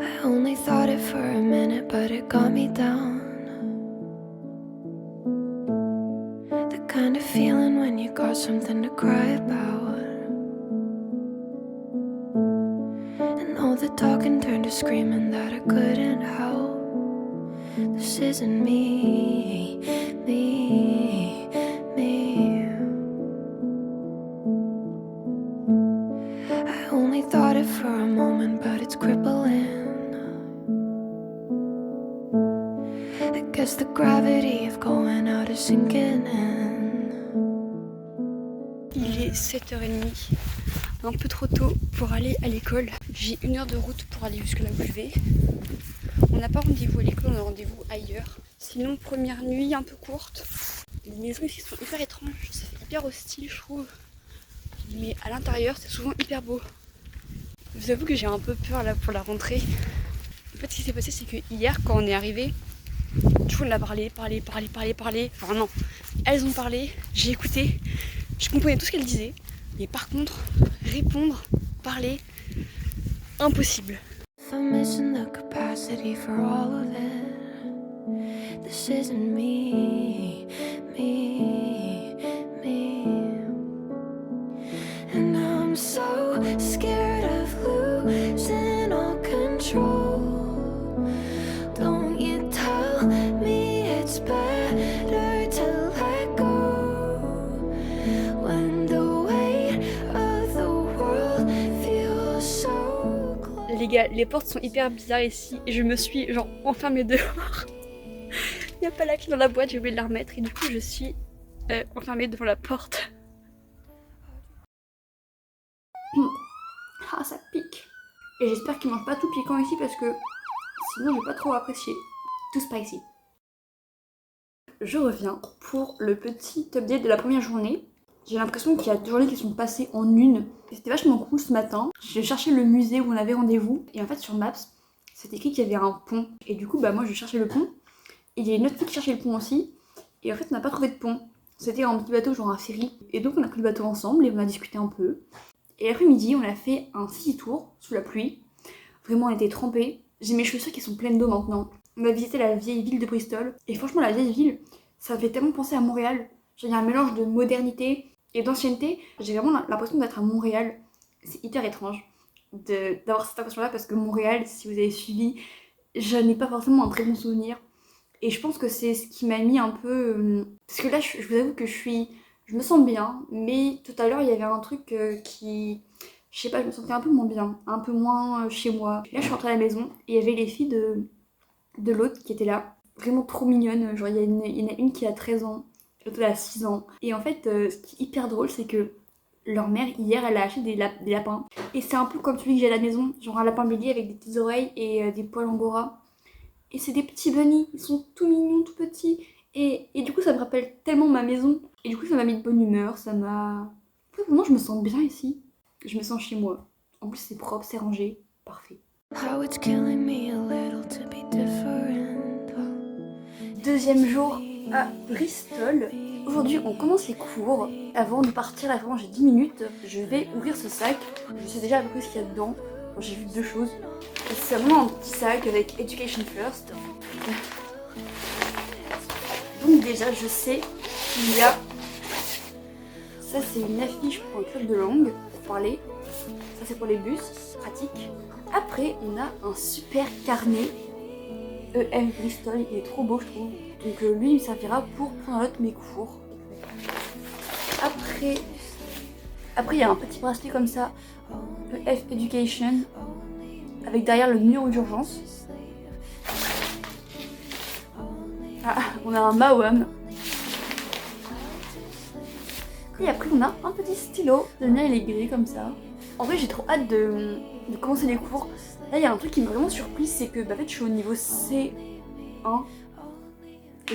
I only thought it for a minute, but it got me down. The kind of feeling when you got something to cry about. And all the talking turned to screaming that I couldn't help. This isn't me, me, me. I only thought it for a moment, but it's crippling. I guess the gravity of going out is sinking in. Il est 7h30, un peu trop tôt pour aller à l'école. J'ai 1 heure de route pour aller jusque là où je vais. On n'a pas rendez-vous à l'école, on a rendez-vous ailleurs. Sinon, première nuit un peu courte. Les maisons ici sont hyper étranges, c'est hyper hostile je trouve. Mais à l'intérieur c'est souvent hyper beau. Je vous avoue que j'ai un peu peur là pour la rentrée. En fait ce qui s'est passé c'est que hier quand on est arrivé, du coup on a parlé. Enfin non, elles ont parlé, j'ai écouté, je comprenais tout ce qu'elles disaient. Mais par contre, répondre, parler, impossible. If I'm missing the capacity for all of it, this isn't me, me, me. And I'm so scared of losing all control. Don't you tell me it's better to let go when the weight of the world feels so close. Les gars, les portes sont hyper bizarres ici et je me suis genre enfermée dehors. Il n'y a pas la clé dans la boîte, j'ai oublié de la remettre et du coup je suis enfermée devant la porte. Ah ça pique. Et j'espère qu'ils mangent pas tout piquant ici parce que sinon je vais pas trop apprécier. Tout spicy. Je reviens pour le petit update de la première journée. J'ai l'impression qu'il y a deux journées qui sont passées en une. C'était vachement cool ce matin. J'ai cherché le musée où on avait rendez-vous. Et en fait sur Maps, c'était écrit qu'il y avait un pont. Et du coup bah moi je cherchais le pont. Et il y a une autre fille qui cherchait le pont aussi. Et en fait on n'a pas trouvé de pont. C'était un petit bateau genre un ferry. Et donc on a pris le bateau ensemble et on a discuté un peu. Et l'après-midi on a fait un city tour sous la pluie. Vraiment on était trempés. J'ai mes chaussures qui sont pleines d'eau maintenant. On a visité la vieille ville de Bristol. Et franchement la vieille ville, ça me fait tellement penser à Montréal. Genre il y a un mélange de modernité et d'ancienneté. J'ai vraiment l'impression d'être à Montréal. C'est hyper étrange d'avoir cette impression là parce que Montréal, si vous avez suivi, je n'ai pas forcément un très bon souvenir. Et je pense que c'est ce qui m'a mis un peu... Parce que là je vous avoue que je me sens bien. Mais tout à l'heure il y avait un truc qui... Je sais pas, je me sentais un peu moins bien. Un peu moins chez moi. Là je suis rentrée à la maison et il y avait les filles de l'autre qui étaient là. Vraiment trop mignonne, genre il y en a une qui a 13 ans, l'autre elle a 6 ans. Et en fait, ce qui est hyper drôle, c'est que leur mère, hier, elle a acheté des lapins. Et c'est un peu comme celui que j'ai à la maison, genre un lapin bélier avec des petites oreilles et des poils angora. Et c'est des petits bunnies, ils sont tout mignons, tout petits. Et du coup, ça me rappelle tellement ma maison. Et du coup, ça m'a mis de bonne humeur, ça m'a... En fait, vraiment, je me sens bien ici. Je me sens chez moi. En plus, c'est propre, c'est rangé, parfait. How it's killing me a little to be different. Deuxième jour à Bristol. Aujourd'hui on commence les cours. Avant de partir, là vraiment j'ai 10 minutes. Je vais ouvrir ce sac. Je sais déjà à peu près ce qu'il y a dedans. Bon, j'ai vu deux choses. C'est vraiment un petit sac avec Education First. Donc déjà je sais qu'il y a... Ça c'est une affiche pour le club de langue, pour parler. Ça c'est pour les bus, pratique. Après on a un super carnet. EF Bristol, il est trop beau je trouve. Donc lui il me servira pour prendre en note mes cours. Après il y a un petit bracelet comme ça, EF Education, avec derrière le numéro d'urgence. Ah, on a un Mawam. Et après on a un petit stylo, le mien il est gris comme ça. En vrai j'ai trop hâte de commencer les cours. Là il y a un truc qui m'a vraiment surprise, c'est que en fait je suis au niveau C1.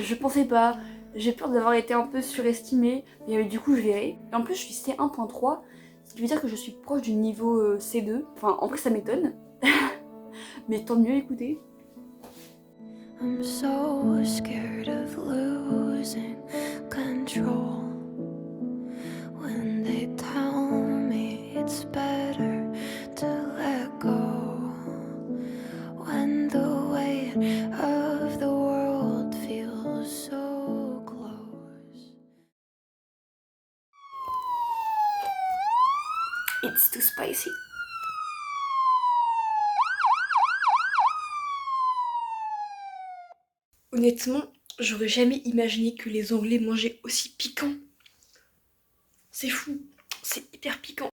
Je pensais pas, j'ai peur d'avoir été un peu surestimée, mais du coup je verrai. Et en plus je suis C1.3, ce qui veut dire que je suis proche du niveau C2. Enfin en vrai ça m'étonne, mais tant mieux écoutez. I'm so scared of losing control when they tell me it's It's too spicy. Honnêtement, j'aurais jamais imaginé que les Anglais mangeaient aussi piquant. C'est fou, c'est hyper piquant.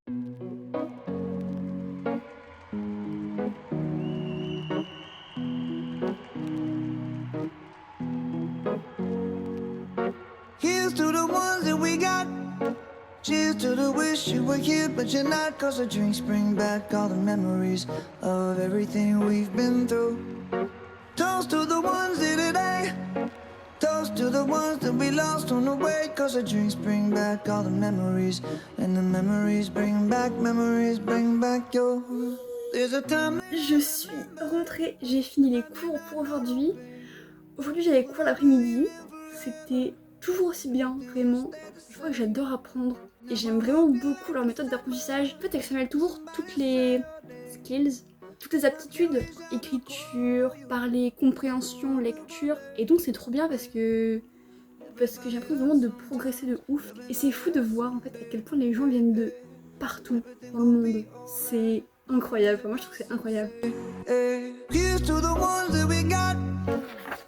Here's to the ones that we got. Cheers to the wish you were here, but you're not. Cause the drinks bring back all the memories of everything we've been through. Toast to the ones here today. Toast to the ones that we lost on the way. Cause the drinks bring back all the memories. And the memories bring back your. There's a time. Je suis rentrée, j'ai fini les cours pour aujourd'hui. Aujourd'hui j'avais cours l'après-midi. C'était toujours aussi bien, vraiment. Je crois que j'adore apprendre. Et j'aime vraiment beaucoup leur méthode d'apprentissage. En fait, elle mêle toujours toutes les skills, toutes les aptitudes, écriture, parler, compréhension, lecture. Et donc c'est trop bien parce que j'ai l'impression vraiment de progresser de ouf. Et c'est fou de voir en fait à quel point les gens viennent de partout dans le monde. C'est incroyable, moi je trouve que c'est incroyable. Here's to the ones that we got.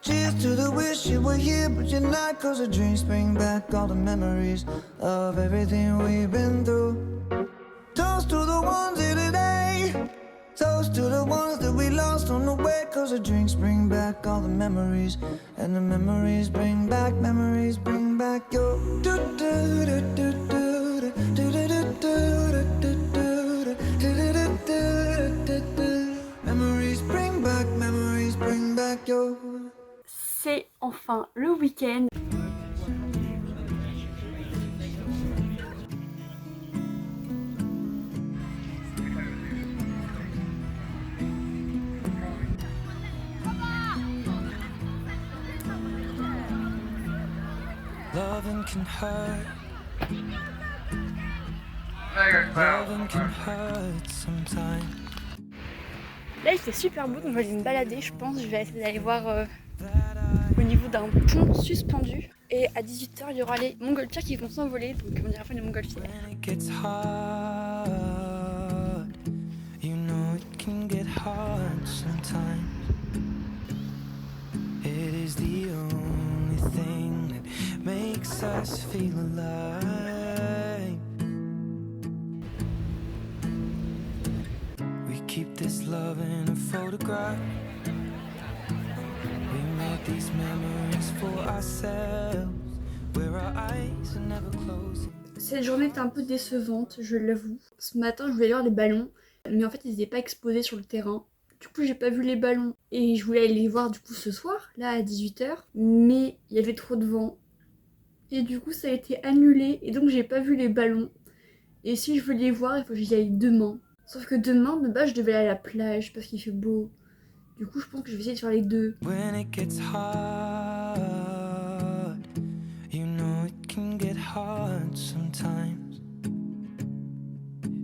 Cheers to the wish you were here, but you're not. Cause the drinks bring back all the memories of everything we've been through. Toast to the ones here today. Toast to the ones that we lost on the way. Cause the drinks bring back all the memories. And the memories bring back your. Memories bring back your. C'est enfin le week-end. Loving can hurt. Loving can hurt sometimes. Là il fait super beau donc je vais aller me balader je pense. Je vais essayer d'aller voir au niveau d'un pont suspendu. Et à 18h il y aura les montgolfières qui vont s'envoler. Donc on ira faire les montgolfières. When it gets hard, you know it can get hard sometimes. It is the only thing that makes us feel alive. We keep this love in a photograph. We make these memories for ourselves, where our eyes are never closing. Cette journée était un peu décevante, je l'avoue. Ce matin, je voulais voir les ballons, mais en fait, ils n'étaient pas exposés sur le terrain. Du coup, j'ai pas vu les ballons. Et je voulais aller les voir du coup ce soir, là à 18h. Mais il y avait trop de vent. Et du coup, ça a été annulé. Et donc, j'ai pas vu les ballons. Et si je veux les voir, il faut que j'y aille demain. Sauf que demain, de base, je devais aller à la plage parce qu'il fait beau. Du coup, je pense que je vais essayer de faire les deux. When it gets hard, you know it can get hard sometimes.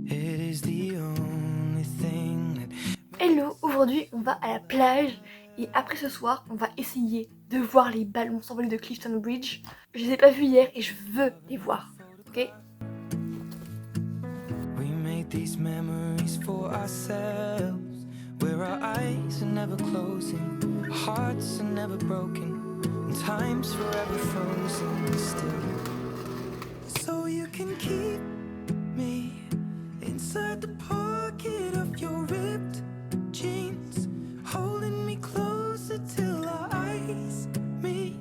It is the only thing that. Hello, aujourd'hui on va à la plage et après ce soir on va essayer de voir les ballons s'envoler de Clifton Bridge. Je les ai pas vus hier et je veux les voir, ok? We made these memories for ourselves, where our eyes are never closing, hearts are never broken, and time's forever frozen still. So you can keep me inside the pocket of your ripped jeans, holding me closer till our eyes meet.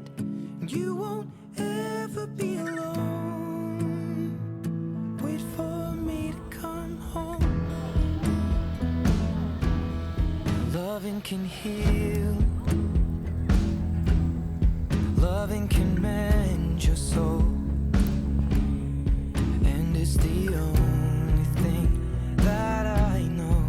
You won't ever be alone. Wait for me to come home. Loving can heal. Loving can mend your soul. And it's the only thing that I know.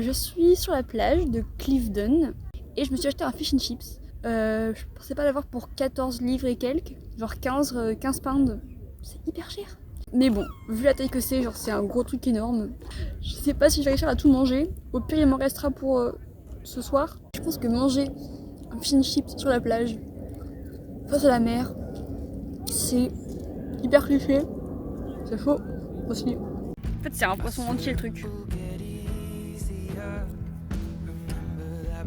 Je suis sur la plage de Clifton et je me suis acheté un fish and chips. Je pensais pas l'avoir pour 14 livres et quelques, genre 15 pounds. C'est hyper cher. Mais bon, vu la taille que c'est, genre c'est un gros truc énorme. Je sais pas si je vais réussir à tout manger. Au pire, il m'en restera pour ce soir. Je pense que manger un fish and chips sur la plage, face à la mer, c'est hyper cliché. C'est chaud aussi. En fait, c'est un poisson entier le truc.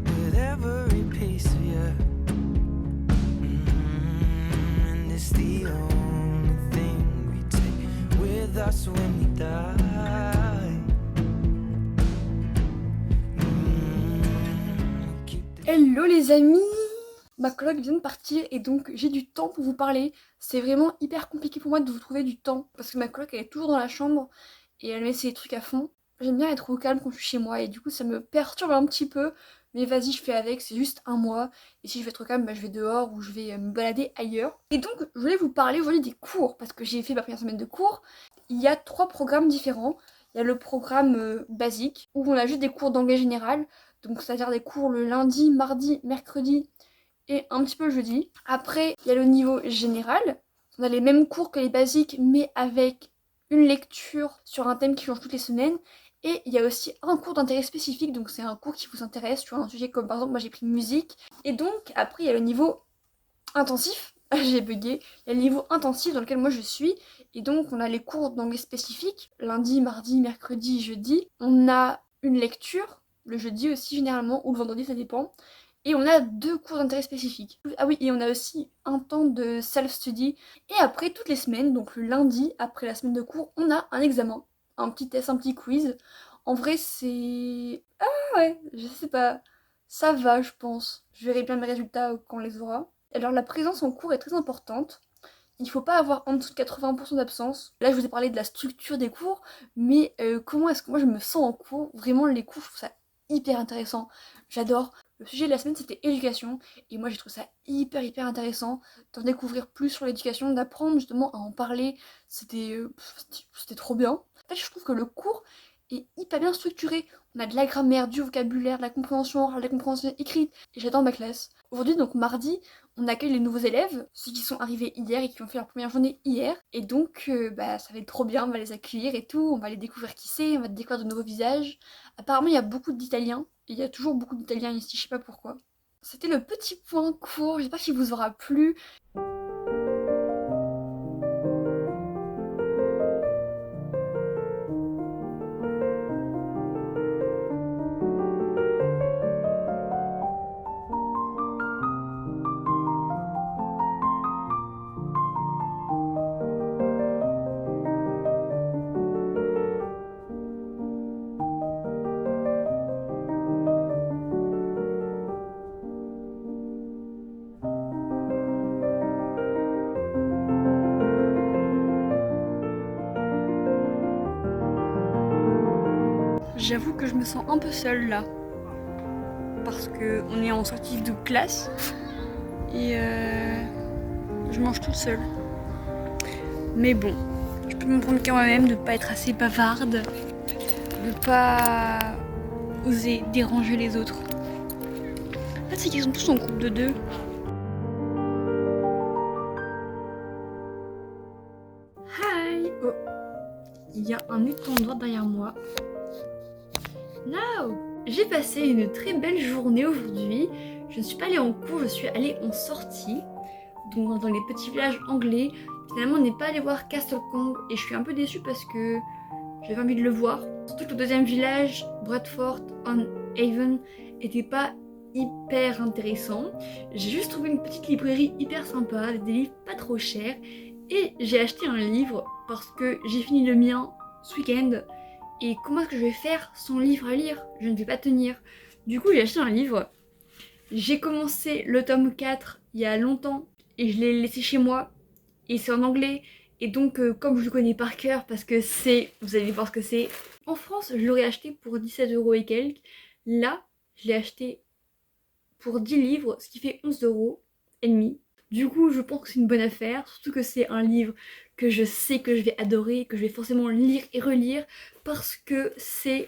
with every piece of you. And it's the only thing we take with us when we die. Hello les amis! Ma coloc vient de partir et donc j'ai du temps pour vous parler. C'est vraiment hyper compliqué pour moi de vous trouver du temps parce que ma coloc elle est toujours dans la chambre et elle met ses trucs à fond. J'aime bien être au calme quand je suis chez moi et du coup ça me perturbe un petit peu. Mais vas-y, je fais avec, c'est juste un mois. Et si je vais être au calme, bah, je vais dehors ou je vais me balader ailleurs. Et donc, je voulais vous parler aujourd'hui des cours parce que j'ai fait ma première semaine de cours. Il y a 3 programmes différents. Il y a le programme basique où on a juste des cours d'anglais général. Donc, c'est-à-dire des cours le lundi, mardi, mercredi et un petit peu le jeudi. Après, il y a le niveau général. On a les mêmes cours que les basiques, mais avec une lecture sur un thème qui change toutes les semaines. Et il y a aussi un cours d'intérêt spécifique, donc c'est un cours qui vous intéresse sur un sujet comme par exemple moi j'ai pris musique. Et donc après il y a le niveau intensif, j'ai bugué, il y a le niveau intensif dans lequel moi je suis. Et donc on a les cours d'anglais spécifiques, lundi, mardi, mercredi, jeudi. On a une lecture, le jeudi aussi généralement, ou le vendredi ça dépend. Et on a 2 cours d'intérêt spécifiques. Ah oui, et on a aussi un temps de self-study. Et après toutes les semaines, donc le lundi, après la semaine de cours, on a un examen. Un petit test, un petit quiz. En vrai, c'est... Ah ouais, je sais pas. Ça va, je pense. Je verrai bien mes résultats quand on les aura. Alors, la présence en cours est très importante. Il faut pas avoir en dessous de 80% d'absence. Là, je vous ai parlé de la structure des cours, mais comment est-ce que moi je me sens en cours? Vraiment, les cours, je trouve ça hyper intéressant. J'adore. Le sujet de la semaine, c'était éducation. Et moi, j'ai trouvé ça hyper intéressant d'en découvrir plus sur l'éducation, d'apprendre justement à en parler. C'était trop bien. En fait, je trouve que le cours est hyper bien structuré. On a de la grammaire, du vocabulaire, de la compréhension orale, de la compréhension écrite. Et j'adore ma classe. Aujourd'hui, donc mardi, on accueille les nouveaux élèves, ceux qui sont arrivés hier et qui ont fait leur première journée hier. Et donc, ça va être trop bien, on va les accueillir et tout. On va les découvrir qui c'est, on va découvrir de nouveaux visages. Apparemment, il y a beaucoup d'Italiens. Et il y a toujours beaucoup d'Italiens ici, je sais pas pourquoi. C'était le petit point court, j'espère qu'il vous aura plu. J'avoue que je me sens un peu seule là. Parce qu'on est en sortie de classe. Et je mange toute seule. Mais bon, je peux me prendre quand même de pas être assez bavarde. De pas oser déranger les autres. En fait, c'est qu'ils sont tous en groupe de 2. Hi! Oh, il y a un étendard derrière moi. No! J'ai passé une très belle journée aujourd'hui. Je ne suis pas allée en cours, je suis allée en sortie. Donc dans les petits villages anglais. Finalement, on n'est pas allé voir Castle Kong et je suis un peu déçue parce que j'avais envie de le voir. Surtout que le deuxième village, Bradford-on-Avon, était pas hyper intéressant. J'ai juste trouvé une petite librairie hyper sympa, avec des livres pas trop chers. Et j'ai acheté un livre parce que j'ai fini le mien ce week-end. Et comment est-ce que je vais faire sans livre à lire? Je ne vais pas tenir. Du coup, j'ai acheté un livre. J'ai commencé le tome 4 il y a longtemps et je l'ai laissé chez moi. Et c'est en anglais. Et donc, comme je le connais par cœur, parce que c'est... Vous allez voir ce que c'est. En France, je l'aurais acheté pour 17 € et quelques. Là, je l'ai acheté pour 10 livres, ce qui fait 11 € et demi. Du coup, je pense que c'est une bonne affaire, surtout que c'est un livre que je sais que je vais adorer, que je vais forcément lire et relire, parce que c'est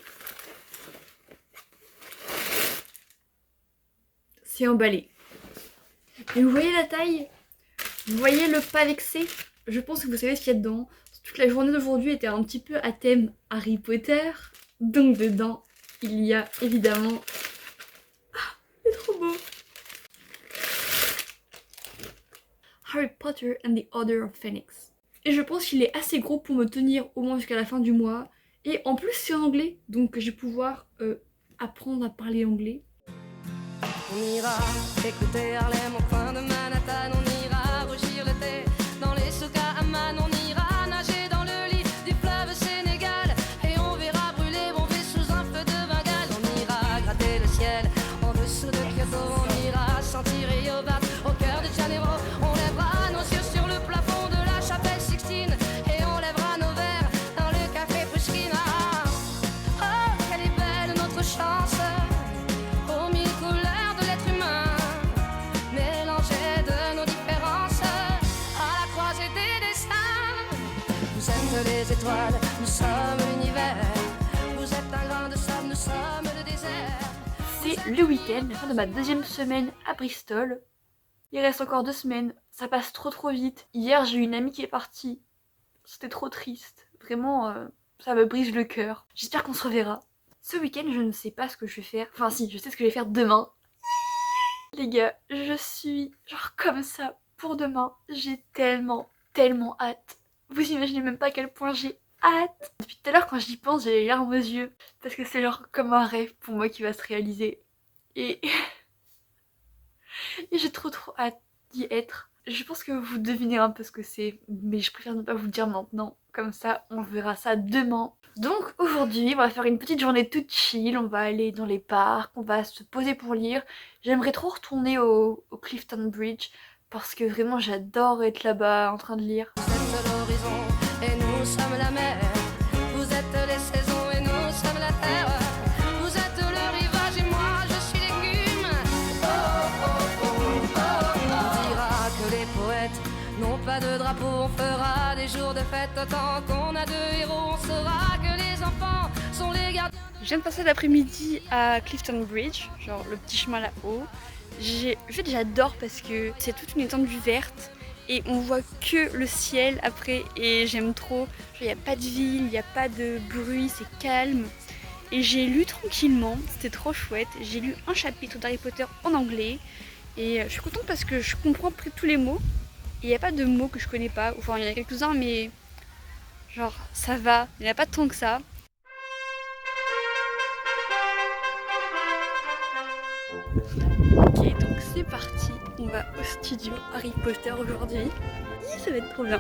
emballé. Et vous voyez la taille? Vous voyez le pas vexé? Je pense que vous savez ce qu'il y a dedans. Toute la journée d'aujourd'hui était un petit peu à thème Harry Potter, donc dedans, il y a évidemment... Ah, c'est trop beau! Harry Potter and the Order of Phoenix. Et je pense qu'il est assez gros pour me tenir au moins jusqu'à la fin du mois. Et en plus c'est en anglais, donc je vais pouvoir apprendre à parler anglais. On ira écouter Harlem au coin de Manhattan, on ira rougir le thé dans les souks à Amman, on ira nager dans le lit du fleuve Sénégal et on verra brûler mon vie sous un feu de Bengale. On ira gratter le ciel en dessous de Kyoto, on ira sentir Rio Bat au cœur de Janeiro, on lèvera nos yeux sur le plafond de la chapelle Sixtine et on lèvera nos verres dans le café Pushkin. Ah, oh, quelle est belle notre chance aux mille couleurs de l'être humain, mélangées de nos différences à la croisée des destins. Vous êtes les étoiles, nous sommes l'univers. Vous êtes un grain de sable, nous sommes le désert. C'est le week-end, la fin de ma deuxième semaine à Bristol. Il reste encore 2 semaines, ça passe trop vite. Hier j'ai eu une amie qui est partie, c'était trop triste. Vraiment, ça me brise le cœur. J'espère qu'on se reverra. Ce week-end, je ne sais pas ce que je vais faire. Enfin si, je sais ce que je vais faire demain. Les gars, je suis genre comme ça pour demain. J'ai tellement hâte. Vous imaginez même pas à quel point j'ai hâte. Depuis tout à l'heure, quand j'y pense, j'ai les larmes aux yeux. Parce que c'est genre comme un rêve pour moi qui va se réaliser. Et j'ai trop hâte d'y être. Je pense que vous devinez un peu ce que c'est, mais je préfère ne pas vous le dire maintenant. Comme ça, on verra ça demain. Donc aujourd'hui, on va faire une petite journée toute chill. On va aller dans les parcs, on va se poser pour lire. J'aimerais trop retourner au Clifton Bridge parce que vraiment j'adore être là-bas en train de lire. Vous êtes l'horizon et nous sommes la mer. Vous êtes les saisons et nous sommes la terre. Vous êtes le rivage et moi je suis l'écume. Oh, oh, oh, oh, oh. On dira que les poètes n'ont pas de drapeau. On fera des jours de fête autant qu'on a de héros. On saura que les enfants sont les gardiens. Je viens de passer l'après-midi à Clifton Bridge, genre le petit chemin là-haut. En fait, j'adore parce que c'est toute une étendue verte et on voit que le ciel après et j'aime trop. Il n'y a pas de ville, il n'y a pas de bruit, c'est calme. Et j'ai lu tranquillement, c'était trop chouette. J'ai lu un chapitre d'Harry Potter en anglais et je suis contente parce que je comprends presque tous les mots. Il n'y a pas de mots que je connais pas, enfin il y en a quelques-uns mais genre ça va, il n'y en a pas tant que ça. Ok, donc c'est parti, on va au studio Harry Potter aujourd'hui. Ça va être trop bien.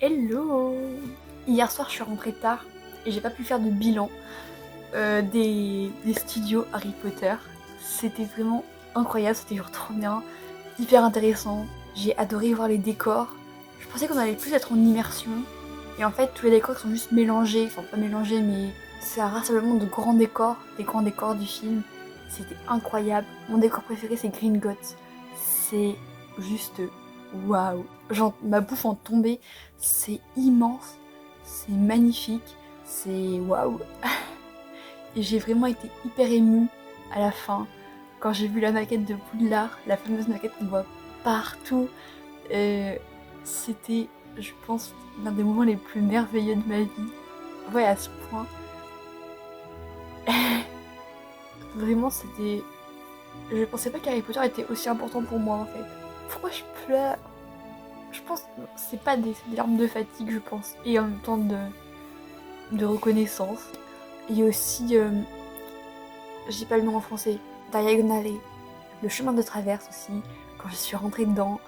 Hello! Hier soir, je suis rentrée tard et j'ai pas pu faire de bilan des studios Harry Potter. C'était vraiment incroyable, c'était genre trop bien, hyper intéressant. J'ai adoré voir les décors. Je pensais qu'on allait plus être en immersion. Et en fait, tous les décors sont juste mélangés. Enfin, pas mélangés, mais c'est un rassemblement de grands décors, des grands décors du film. C'était incroyable. Mon décor préféré, c'est Gringotts. C'est juste waouh. Genre, ma bouffe en tombée, c'est immense, c'est magnifique, c'est waouh. Et j'ai vraiment été hyper émue à la fin quand j'ai vu la maquette de Poudlard, la fameuse maquette qu'on voit partout. C'était, je pense, l'un des moments les plus merveilleux de ma vie. Ouais, à ce point. Vraiment, c'était... Je pensais pas qu'Harry Potter était aussi important pour moi, en fait. Pourquoi je pleure? Je pense que c'est pas des larmes de fatigue, je pense. Et en même temps de reconnaissance. Il y a aussi... je dis pas le nom en français. Diagon Alley. Le chemin de traverse aussi. Quand je suis rentrée dedans,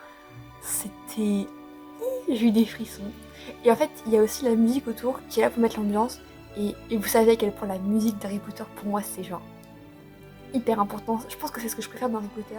c'était... J'ai eu des frissons. Et en fait, il y a aussi la musique autour qui est là pour mettre l'ambiance. Et vous savez à quel point la musique d'Harry Potter, pour moi, c'est genre hyper important. Je pense que c'est ce que je préfère dans Harry Potter.